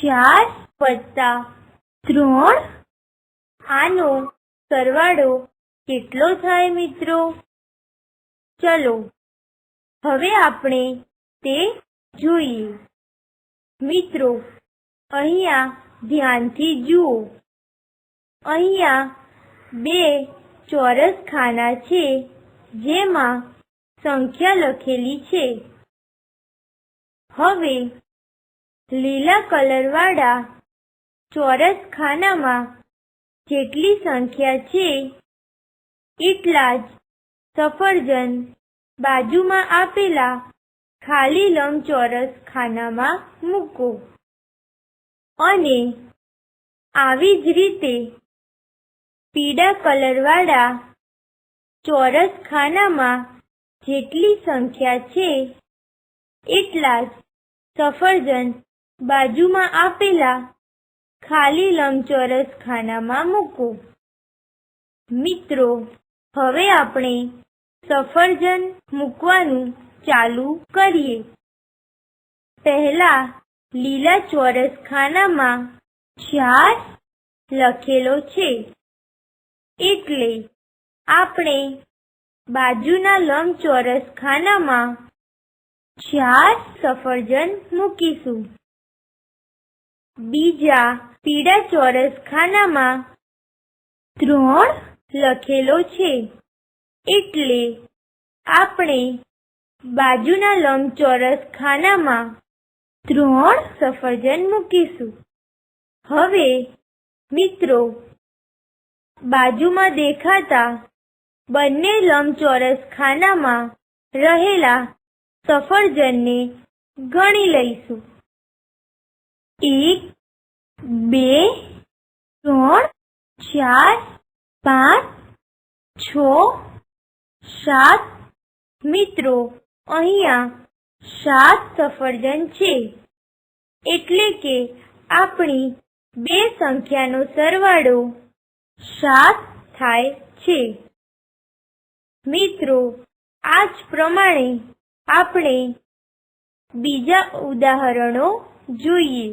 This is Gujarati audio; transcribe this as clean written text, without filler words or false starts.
4 + 3 આનો સરવાળો કેટલો થાય મિત્રો? ચલો હવે આપણે તે જોઈએ। મિત્રો અહીંયા ધ્યાનથી જુઓ। અહીંયા 2 ચોરસ ખાના છે જેમાં સંખ્યા લખેલી છે। હવે લીલા કલરવાળા ચોરસ ખાનામાં જેટલી સંખ્યા છે એટલા જ સફરજન બાજુમાં આપેલા ખાલી લંબચોરસ ખાનામાં મૂકો અને આવી જ રીતે પીળા કલરવાળા ચોરસ ખાનામાં જેટલી સંખ્યા છે એટલા જ સફરજન બાજુમાં આપેલા ખાલી લંબચોરસ ખાનામાં મૂકો। મિત્રો હવે આપણે સફરજન મૂકવાનું ચાલુ કરીએ। પહેલા લીલા ચોરસ ખાનામાં 4 લખેલો છે એટલે આપણે બાજુના લંબચોરસ ખાનામાં 4 સફરજન મૂકીશું। બીજા પીળા ચોરસ ખાનામાં 3 લખેલો છે એટલે આપણે બાજુના લંબચોરસ ખાનામાં 3 સફરજન મૂકીશું। હવે મિત્રો બાજુમાં દેખાતા બંને લંબચોરસ ખાનામાં રહેલા સફરજનને ગણી લઈશું। 1 2 3 4 5 6 7 મિત્રો અહીંયા 7 સફરજન છે એટલે કે આપણી બે સંખ્યાનો સરવાળો 7 થાય છે। મિત્રો આ જ પ્રમાણે આપણે બીજા ઉદાહરણો જોઈએ।